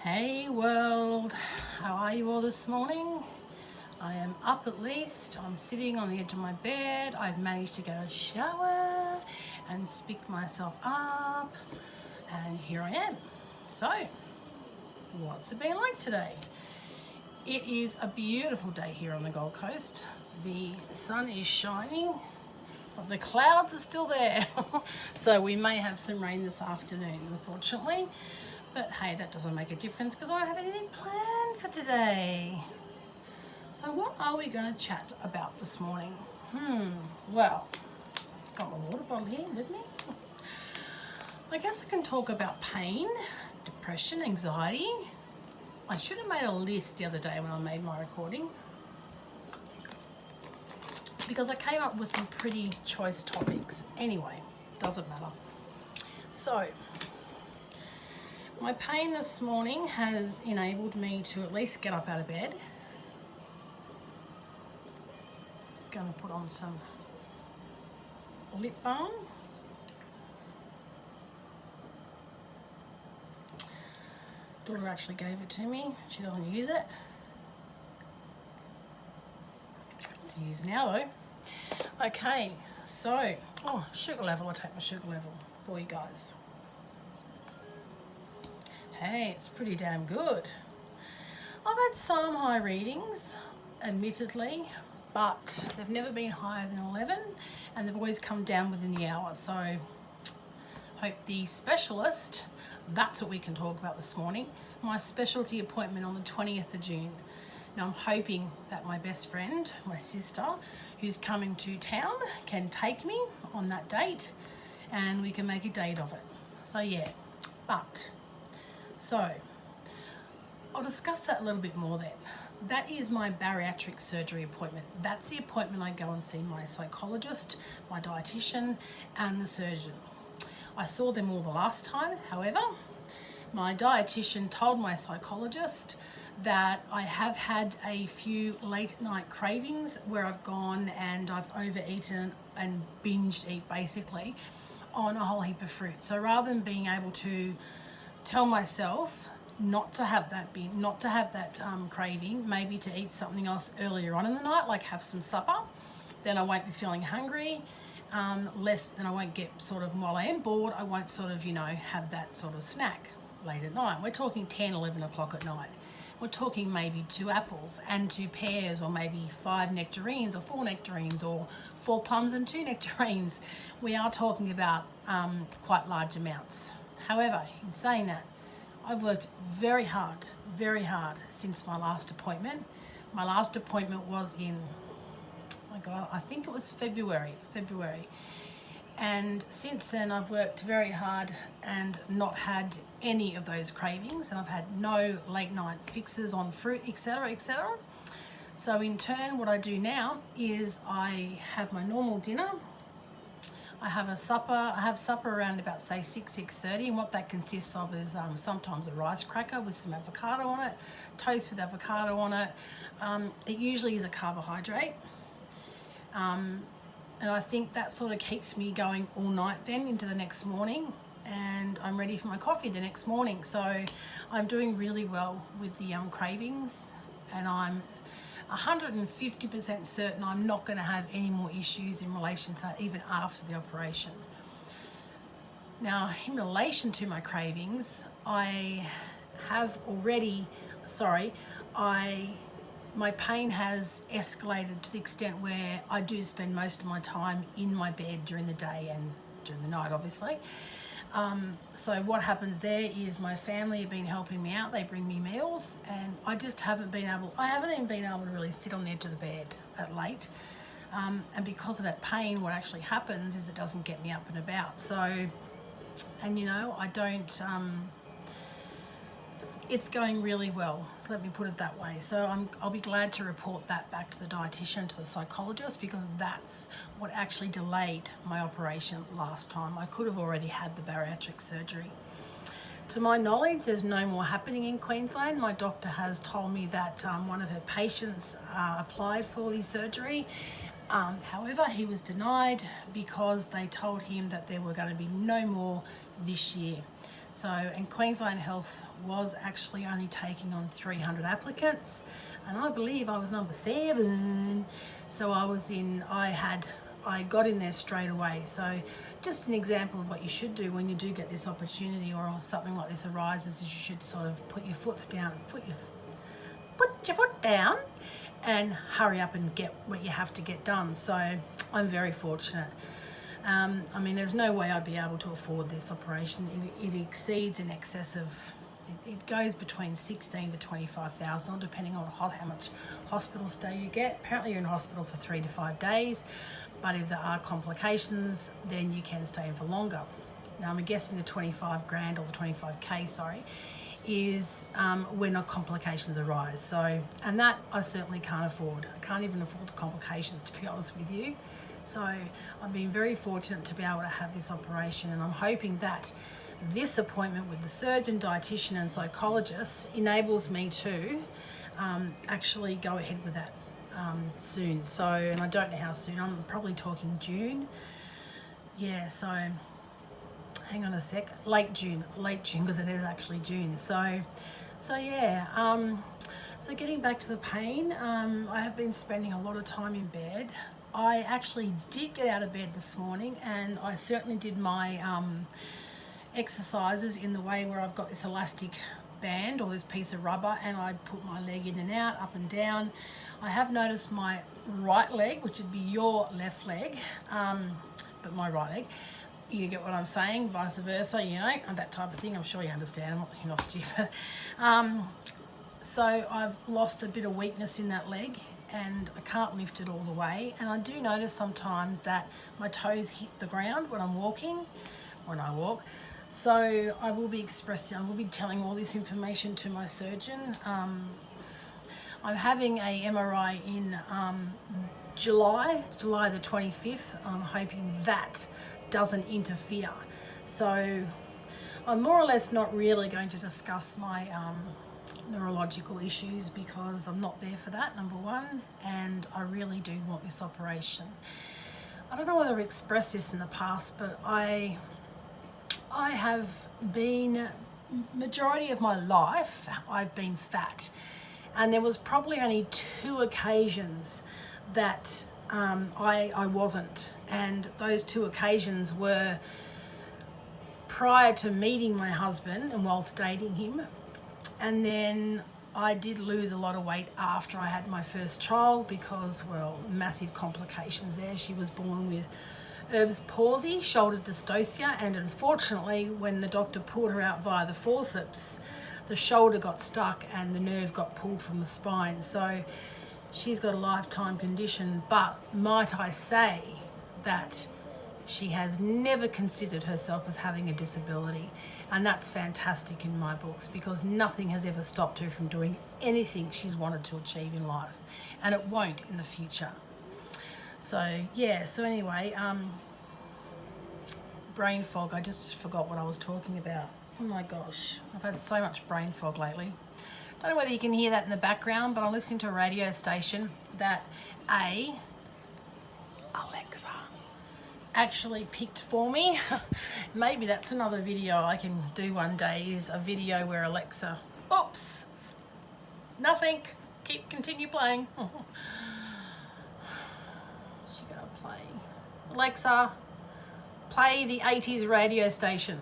Hey world, how are you all this morning? I am up at least. I'm sitting on the edge of my bed. I've managed to get a shower and speak myself up, and here I am. So, what's it been like today? It is a beautiful day here on the Gold Coast. The sun is shining, but the clouds are still there. So we may have some rain this afternoon, unfortunately. But hey, that doesn't make a difference because I don't have anything planned for today. So what are we going to chat about this morning? Well, got my water bottle here with me. I guess I can talk about pain, depression, anxiety. I should have made a list the other day when I made my recording, because I came up with some pretty choice topics. Anyway, doesn't matter. So, my pain this morning has enabled me to at least get up out of bed. Just going to put on some lip balm. Daughter actually gave it to me. She doesn't use it. It's used now though. Okay, so, sugar level. I'll take my sugar level for you guys. Hey, it's pretty damn good. I've had some high readings, admittedly, but they've never been higher than 11, and they've always come down within the hour. So, hope the specialist, that's what we can talk about this morning. My specialty appointment on the 20th of June. Now, I'm hoping that my best friend, my sister, who's coming to town, can take me on that date, and we can make a date of it. So, yeah, So, I'll discuss that a little bit more then. That is my bariatric surgery appointment. That's the appointment I go and see my psychologist, my dietitian, and the surgeon. I saw them all the last time. However, my dietitian told my psychologist that I have had a few late night cravings where I've gone and I've overeaten and binged eat basically on a whole heap of fruit. So rather than being able to tell myself not to have that craving, maybe to eat something else earlier on in the night, like have some supper, then I won't be feeling hungry, less than I won't get sort of, while I am bored, I won't sort of, have that sort of snack late at night. We're talking 10, 11 o'clock at night. We're talking maybe 2 apples and 2 pears, or maybe 5 nectarines or 4 nectarines, or 4 plums and 2 nectarines. We are talking about quite large amounts. However, in saying that, I've worked very hard since my last appointment. My last appointment was in, oh my God, I think it was February. And since then, I've worked very hard and not had any of those cravings, and I've had no late night fixes on fruit, etc., etc. So in turn, what I do now is I have my normal dinner. I have supper around about, say, 6:30, and what that consists of is sometimes a rice cracker with some avocado on it, toast with avocado on it. It usually is a carbohydrate, and I think that sort of keeps me going all night then into the next morning, and I'm ready for my coffee the next morning. So I'm doing really well with the cravings, and I'm 150% certain I'm not going to have any more issues in relation to that even after the operation. Now, in relation to my cravings, my pain has escalated to the extent where I do spend most of my time in my bed during the day and during the night, obviously. So what happens there is my family have been helping me out. They bring me meals, and I just haven't even been able to really sit on the edge of the bed at late. And because of that pain, what actually happens is it doesn't get me up and about. So, and I don't, it's going really well, so let me put it that way. So I'll be glad to report that back to the dietitian, to the psychologist, because that's what actually delayed my operation last time. I could have already had the bariatric surgery. To my knowledge, there's no more happening in Queensland. My doctor has told me that one of her patients applied for the surgery. However, he was denied because they told him that there were going to be no more this year. So, and Queensland Health was actually only taking on 300 applicants, and I believe I was number 7. So I got in there straight away. So just an example of what you should do when you do get this opportunity or something like this arises is you should sort of put your foot down and hurry up and get what you have to get done. So I'm very fortunate. I mean, there's no way I'd be able to afford this operation. It exceeds in excess of, it goes between 16 to 25,000, depending on how much hospital stay you get. Apparently you're in hospital for 3 to 5 days, but if there are complications, then you can stay in for longer. Now I'm guessing the 25 grand or the 25K, sorry, is when complications arise. So, and that I certainly can't afford. I can't even afford the complications, to be honest with you. So I've been very fortunate to be able to have this operation, and I'm hoping that this appointment with the surgeon, dietitian and psychologist enables me to actually go ahead with that soon. So, and I don't know how soon, I'm probably talking June. Yeah, so hang on a sec, late June, because it is actually June. So yeah, so getting back to the pain, I have been spending a lot of time in bed. I actually did get out of bed this morning, and I certainly did my exercises in the way where I've got this elastic band or this piece of rubber, and I put my leg in and out, up and down. I have noticed my right leg, which would be your left leg, but my right leg, you get what I'm saying, vice versa, you know, and that type of thing. I'm sure you understand, you're not stupid. So I've lost a bit of weakness in that leg, and I can't lift it all the way. And I do notice sometimes that my toes hit the ground when I'm walking, when I walk. So I will be telling all this information to my surgeon. I'm having a MRI in July the 25th. I'm hoping that doesn't interfere. So I'm more or less not really going to discuss my neurological issues because I'm not there for that, number one, and I really do want this operation. I don't know whether I've expressed this in the past, but I have been, majority of my life, I've been fat, and there was probably only 2 occasions that I wasn't, and those 2 occasions were prior to meeting my husband and whilst dating him. And then I did lose a lot of weight after I had my first child because, well, massive complications there. She was born with Erb's palsy, shoulder dystocia, and unfortunately when the doctor pulled her out via the forceps, the shoulder got stuck and the nerve got pulled from the spine. So she's got a lifetime condition, but might I say that she has never considered herself as having a disability, and that's fantastic in my books because nothing has ever stopped her from doing anything she's wanted to achieve in life, and it won't in the future. So yeah, so anyway, brain fog, I just forgot what I was talking about. Oh my gosh, I've had so much brain fog lately. Don't know whether you can hear that in the background, but I'm listening to a radio station that Alexa actually picked for me. Maybe that's another video I can do one day, is a video where Alexa, oops, nothing, continue playing. She gonna play, Alexa, play the 80s radio station.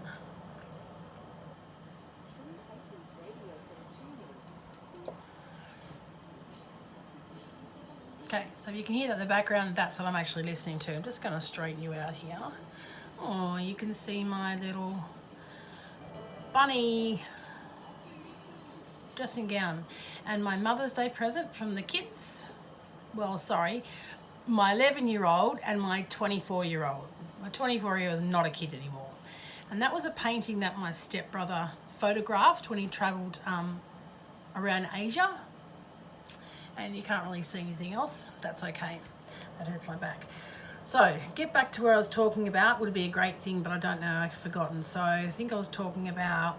Okay, so if you can hear that in the background, that's what I'm actually listening to. I'm just going to straighten you out here. Oh, you can see my little bunny dressing gown. And my Mother's Day present from the kids. Well, sorry, my 11-year-old and my 24-year-old. My 24-year-old is not a kid anymore. And that was a painting that my stepbrother photographed when he travelled around Asia. And you can't really see anything else. That's okay. That hurts my back. So, get back to where I was talking about. Would be a great thing, but I don't know. I've forgotten. So, I think I was talking about...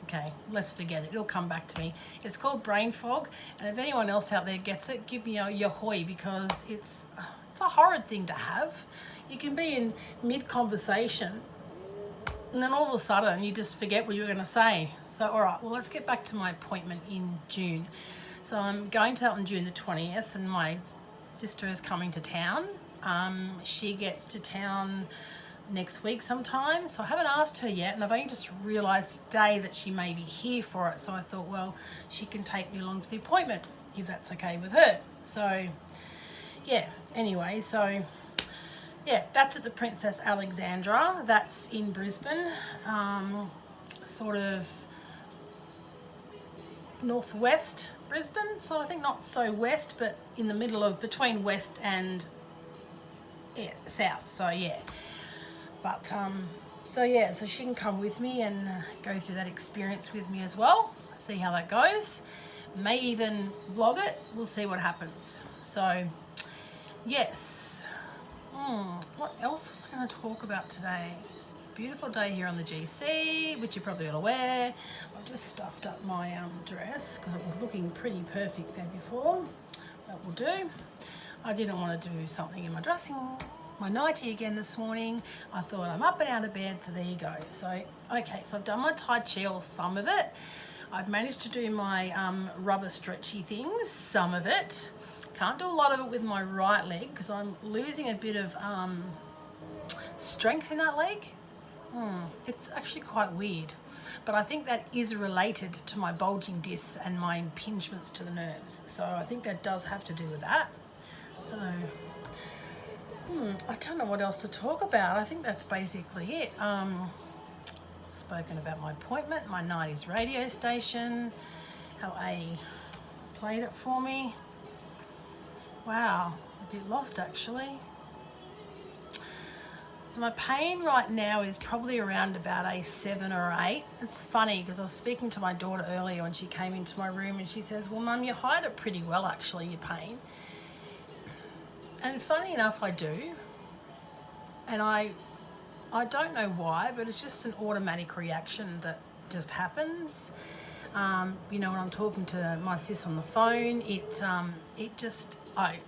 Okay, let's forget it. It'll come back to me. It's called brain fog. And if anyone else out there gets it, give me your hoy, because it's a horrid thing to have. You can be in mid-conversation And then all of a sudden you just forget what you were going to say. So, all right, well, let's get back to my appointment in June. So I'm going to that on June the 20th, and my sister is coming to town. She gets to town next week sometime, so I haven't asked her yet, and I've only just realised today that she may be here for it. So I thought, well, she can take me along to the appointment if that's okay with her. So yeah, anyway, so yeah, that's at the Princess Alexandra. That's in Brisbane, sort of northwest Brisbane. So I think not so west, but in the middle of between west and south. So yeah, but so yeah, so she can come with me and go through that experience with me as well. See how that goes. May even vlog it. We'll see what happens. So yes. What else was I going to talk about today? It's a beautiful day here on the GC, which you're probably all aware. I've just stuffed up my dress because it was looking pretty perfect there before. That will do. I didn't want to do something in my nightie again this morning. I thought I'm up and out of bed, so there you go. So, okay, so I've done my Tai Chi, or some of it. I've managed to do my rubber stretchy things, some of it. Can't do a lot of it with my right leg because I'm losing a bit of strength in that leg. It's actually quite weird, but I think that is related to my bulging discs and my impingements to the nerves. So I think that does have to do with that. So I don't know what else to talk about. I think that's basically it. Spoken about my appointment, my 90s radio station, how A played it for me. Wow, a bit lost actually. So my pain right now is probably around about a 7 or 8. It's funny because I was speaking to my daughter earlier when she came into my room, and she says, well, Mum, you hide it pretty well actually, your pain. And funny enough, I do. And I don't know why, but it's just an automatic reaction that just happens. You know, when I'm talking to my sis on the phone, it just, I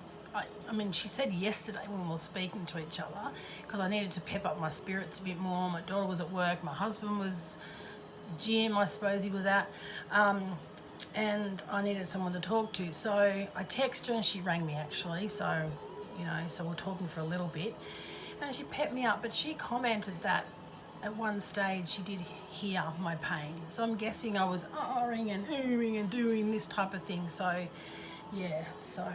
mean, she said yesterday when we were speaking to each other, because I needed to pep up my spirits a bit more. My daughter was at work, my husband was gym, I suppose he was at, and I needed someone to talk to. So I texted her and she rang me actually. So, you know, so we're talking for a little bit, and she pepped me up, but she commented that at one stage she did hear my pain. So I'm guessing I was ahhing and oohing and doing this type of thing. So yeah, so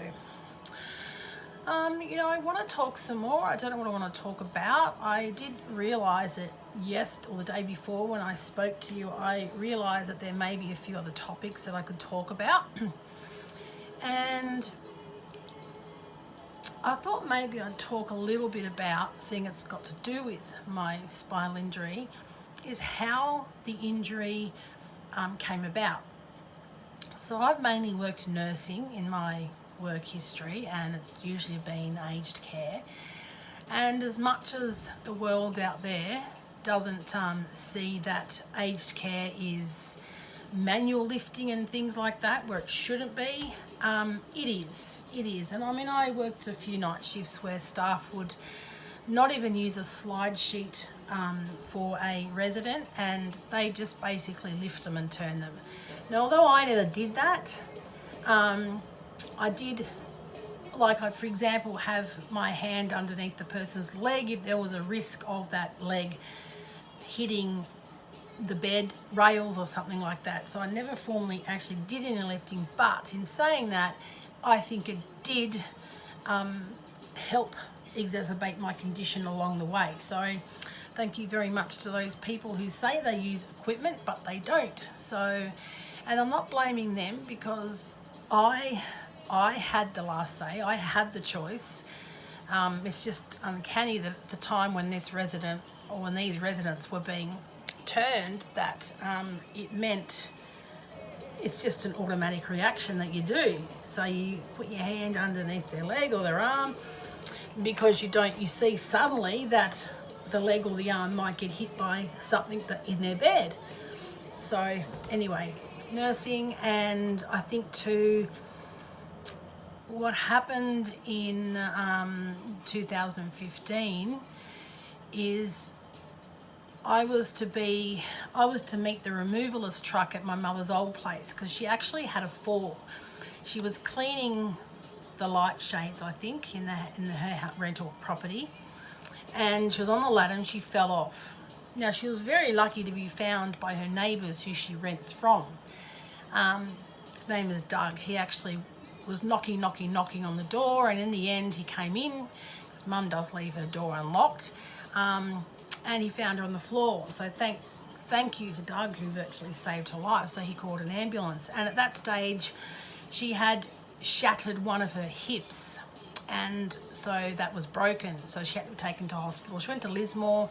you know, I want to talk some more. I don't know what I want to talk about. I did realise it the day before when I spoke to you, I realised that there may be a few other topics that I could talk about. And I thought maybe I'd talk a little bit about, seeing it's got to do with my spinal injury, is how the injury came about. So I've mainly worked nursing in my work history, and it's usually been aged care. And as much as the world out there doesn't see that aged care is manual lifting and things like that, where it shouldn't be, it is. And I mean, I worked a few night shifts where staff would not even use a slide sheet for a resident, and they just basically lift them and turn them. Now, although I never did that, I did, like, I, for example, have my hand underneath the person's leg if there was a risk of that leg hitting the bed rails or something like that. So I never formally actually did any lifting, but in saying that, I think it did help exacerbate my condition along the way. So thank you very much to those people who say they use equipment but they don't. So, and I'm not blaming them, because I had the last say, I had the choice. It's just uncanny that at the time when this resident, or when these residents were being turned, that it meant it's just an automatic reaction that you do. So you put your hand underneath their leg or their arm, because you see suddenly that the leg or the arm might get hit by something that in their bed. So anyway, nursing. And I think too, what happened in 2015 is I was to meet the removalist truck at my mother's old place because she actually had a fall. She was cleaning the light shades, I think, in her rental property, and she was on the ladder and she fell off. Now, she was very lucky to be found by her neighbours who she rents from. His name is Doug. He actually was knocking on the door, and in the end he came in, because Mum does leave her door unlocked, and he found her on the floor. So thank you to Doug, who virtually saved her life. So he called an ambulance, and at that stage she had shattered one of her hips, and so that was broken, so she had to be taken to hospital. She went to Lismore.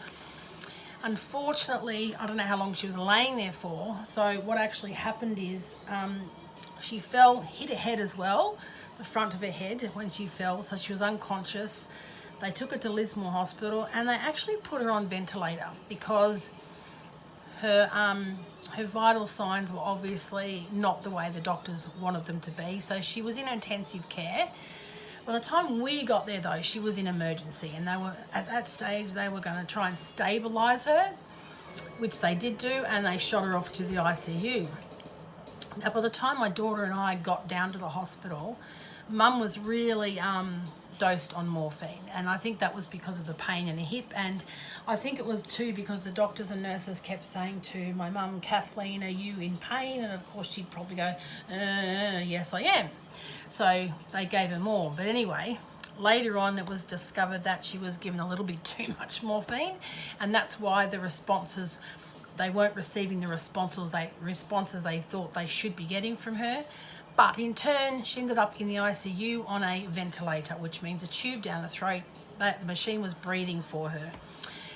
Unfortunately, I don't know how long she was laying there for. So what actually happened is she fell, hit her head as well, the front of her head when she fell, so she was unconscious. They took her to Lismore Hospital, and they actually put her on ventilator because her vital signs were obviously not the way the doctors wanted them to be. So she was in intensive care. By the time we got there, though, she was in emergency, and they were at that stage they were going to try and stabilise her, which they did do, and they shot her off to the ICU. Now, by the time my daughter and I got down to the hospital, Mum was really dosed on morphine, and I think that was because of the pain in her hip, and I think it was too because the doctors and nurses kept saying to my mum, Kathleen, are you in pain? And of course she'd probably go, yes I am. So they gave her more. But anyway, later on it was discovered that she was given a little bit too much morphine, and that's why the responses, they weren't receiving the responses they thought they should be getting from her. But in turn, she ended up in the ICU on a ventilator, which means a tube down the throat. That the machine was breathing for her.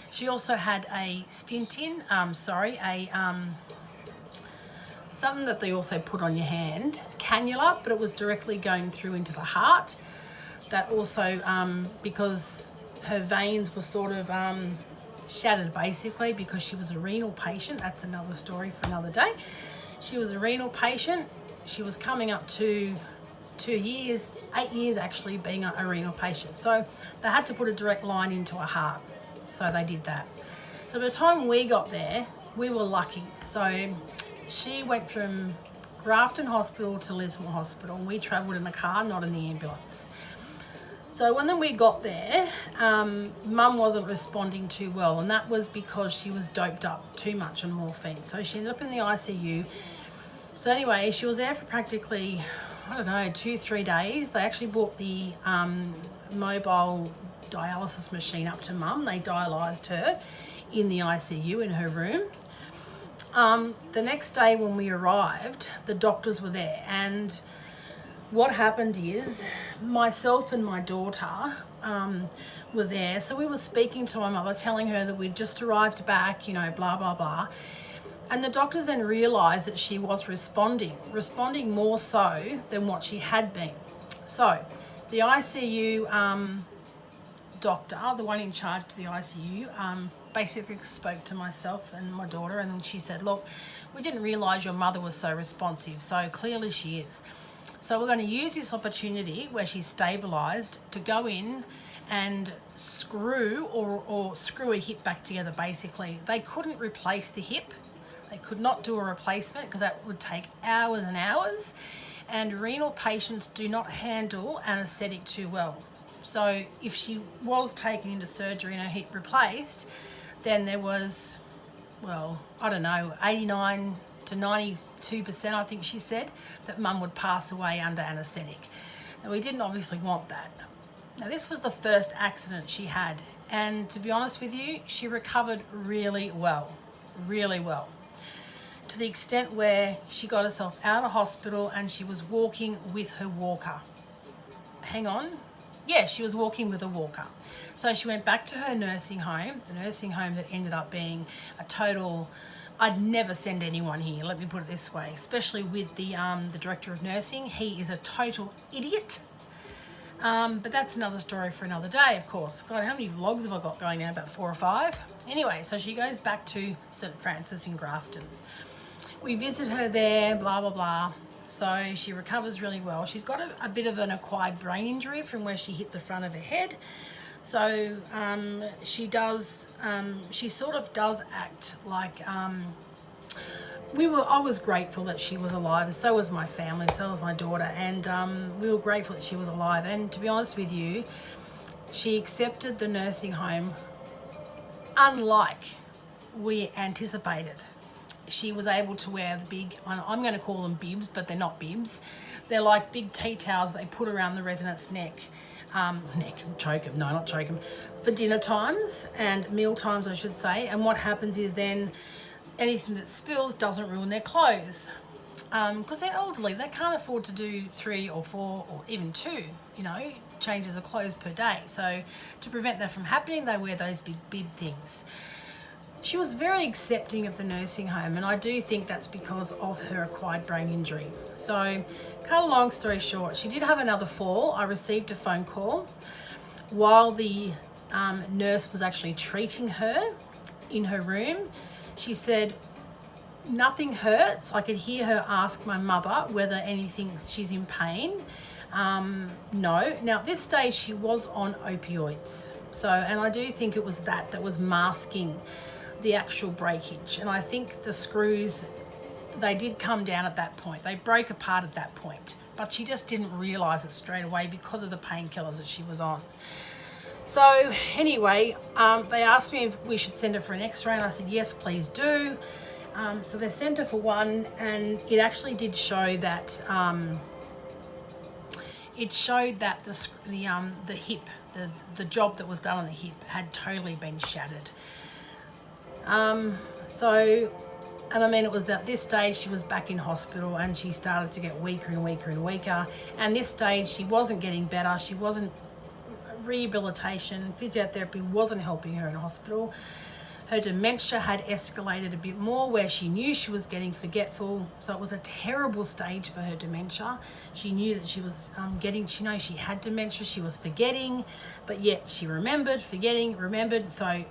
She also had a stint in, something that they also put on your hand, cannula, but it was directly going through into the heart. That also, because her veins were sort of shattered basically because she was a renal patient. That's another story for another day. She was a renal patient. She was coming up to 8 years actually being a renal patient. So they had to put a direct line into her heart. So they did that. So by the time we got there, we were lucky. So she went from Grafton Hospital to Lismore Hospital, and we travelled in a car, not in the ambulance. So when we got there, Mum wasn't responding too well, and that was because she was doped up too much on morphine. So she ended up in the ICU. So anyway, she was there for practically, 2-3 days. They actually brought the mobile dialysis machine up to Mum. They dialysed her in the ICU in her room. The next day when we arrived, the doctors were there, and what happened is myself and my daughter were there. So we were speaking to my mother, telling her that we'd just arrived back, blah, blah, blah. And the doctors then realised that she was responding more so than what she had been. So the ICU doctor, the one in charge of the ICU, basically spoke to myself and my daughter, and she said, look, we didn't realise your mother was so responsive, so clearly she is. So we're going to use this opportunity where she's stabilised to go in and screw a hip back together, basically. They couldn't replace the hip. They could not do a replacement because that would take hours and hours, and renal patients do not handle anaesthetic too well. So if she was taken into surgery and her hip replaced, then there was, 89 to 92%, I think she said, that Mum would pass away under anaesthetic. Now, we didn't obviously want that. Now, this was the first accident she had, and to be honest with you, she recovered really well, to the extent where she got herself out of hospital and she was walking with her walker. Hang on. Yeah, she was walking with a walker. So she went back to her nursing home, the nursing home that ended up being a total... I'd never send anyone here, let me put it this way, especially with the director of nursing. He is a total idiot. But that's another story for another day, of course. God, how many vlogs have I got going now? About 4 or 5? Anyway, so she goes back to St. Francis in Grafton. We visit her there, blah, blah, blah. So she recovers really well. She's got a bit of an acquired brain injury from where she hit the front of her head. So she sort of does act like, I was grateful that she was alive, and so was my family, so was my daughter, and we were grateful that she was alive. And to be honest with you, she accepted the nursing home unlike we anticipated. She was able to wear the big, I'm going to call them bibs, but they're not bibs. They're like big tea towels that they put around the resident's neck, for dinner times and meal times, I should say. And what happens is then anything that spills doesn't ruin their clothes, because they're elderly. They can't afford to do 3 or 4 or even 2, changes of clothes per day. So to prevent that from happening, they wear those big bib things. She was very accepting of the nursing home, and I do think that's because of her acquired brain injury. So, cut a long story short, she did have another fall. I received a phone call while the nurse was actually treating her in her room. She said, nothing hurts. I could hear her ask my mother whether she's in pain. No. Now, at this stage, she was on opioids. So, and I do think it was that was masking the actual breakage. And I think the screws, they did come down at that point. They broke apart at that point. But she just didn't realise it straight away because of the painkillers that she was on. So anyway, they asked me if we should send her for an x-ray, and I said, yes, please do. So they sent her for one, and it actually did show that the hip, the job that was done on the hip had totally been shattered. It was at this stage she was back in hospital, and she started to get weaker and weaker and weaker. And this stage she wasn't getting better. She wasn't, rehabilitation, physiotherapy wasn't helping her in hospital. Her dementia had escalated a bit more, where she knew she was getting forgetful. So it was a terrible stage for her dementia. She knew that she was she had dementia, she was forgetting, but yet she remembered. So,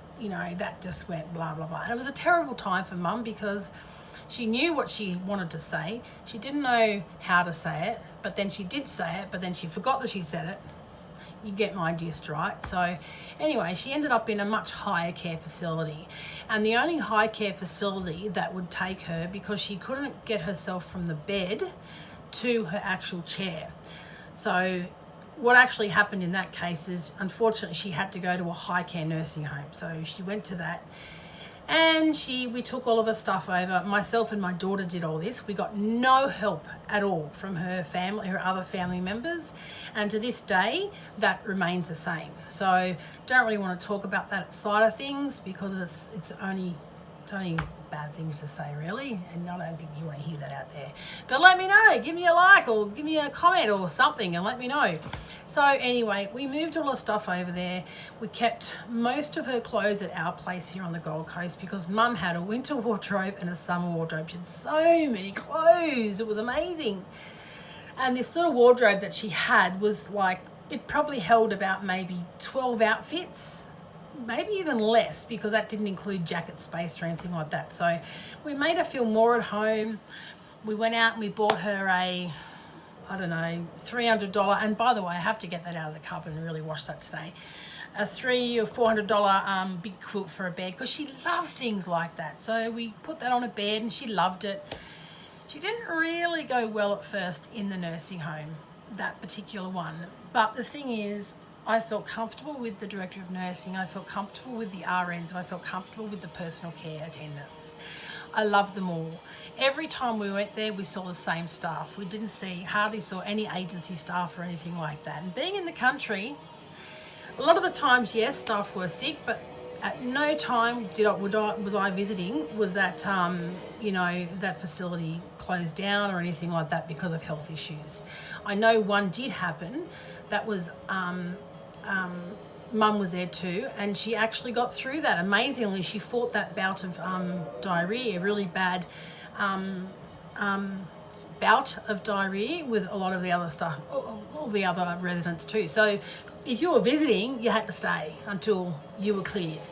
that just went blah, blah, blah. And it was a terrible time for Mum, because she knew what she wanted to say. She didn't know how to say it, but then she did say it, but then she forgot that she said it. You get my gist, right? So anyway, she ended up in a much higher care facility, and the only high care facility that would take her, because she couldn't get herself from the bed to her actual chair. So what actually happened in that case is, unfortunately, she had to go to a high care nursing home. So she went to that, and we took all of her stuff over. Myself and my daughter did all this. We got no help at all from her family, her other family members. And to this day, that remains the same. So don't really want to talk about that side of things, because it's only bad things to say, really, and I don't think you want to hear that out there. But let me know, give me a like or give me a comment or something and let me know. So anyway, we moved all the stuff over there. We kept most of her clothes at our place here on the Gold Coast, because Mum had a winter wardrobe and a summer wardrobe. She had so many clothes, it was amazing. And this little wardrobe that she had was like, it probably held about maybe 12 outfits, maybe even less, because that didn't include jacket space or anything like that. So we made her feel more at home. We went out and we bought her a, $300, and by the way, I have to get that out of the cupboard and really wash that today, a $300 or $400 big quilt for a bed, because she loved things like that. So we put that on a bed and she loved it. She didn't really go well at first in the nursing home, that particular one. But the thing is, I felt comfortable with the director of nursing, I felt comfortable with the RNs, and I felt comfortable with the personal care attendants. I loved them all. Every time we went there, we saw the same staff. We hardly saw any agency staff or anything like that. And being in the country, a lot of the times, yes, staff were sick, but at no time was I visiting was that that facility closed down or anything like that because of health issues. I know one did happen. That was Mum was there too, and she actually got through that. Amazingly, she fought that bout of diarrhea, a really bad bout of diarrhea with a lot of the other stuff, all the other residents too. So if you were visiting, you had to stay until you were cleared.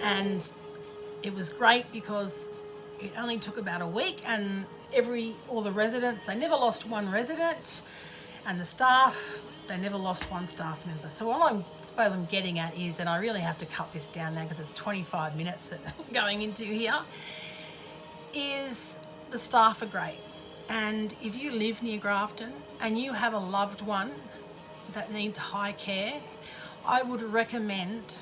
And it was great because it only took about a week, and all the residents, they never lost one resident, and the staff, They never lost one staff member. So all I suppose I'm getting at is, and I really have to cut this down now because it's 25 minutes that I'm going into here, is the staff are great. And if you live near Grafton and you have a loved one that needs high care, I would recommend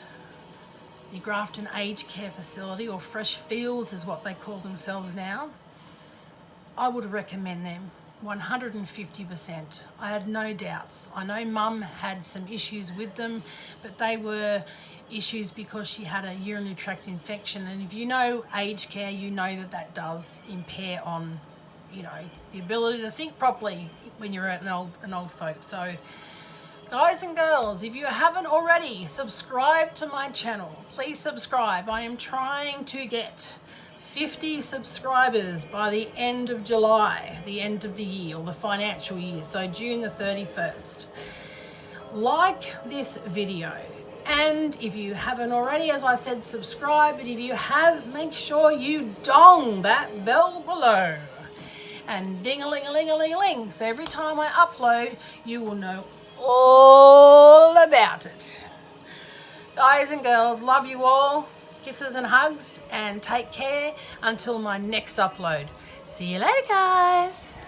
the Grafton Aged Care Facility, or Fresh Fields is what they call themselves now. I would recommend them 150%. I had no doubts. I know Mum had some issues with them, but they were issues because she had a urinary tract infection, and if you know aged care, you know that that does impair on, you know, the ability to think properly when you're an old folk. So guys and girls, if you haven't already, subscribe to my channel. Please subscribe. I am trying to get 50 subscribers by the end of July, the end of the year, or the financial year, so June the 31st. Like this video, and if you haven't already, as I said, subscribe, but if you have, make sure you dong that bell below. And ding-a-ling-a-ling-a-ling-a-ling, so every time I upload, you will know all about it. Guys and girls, love you all. Kisses and hugs, and take care until my next upload. See you later, guys.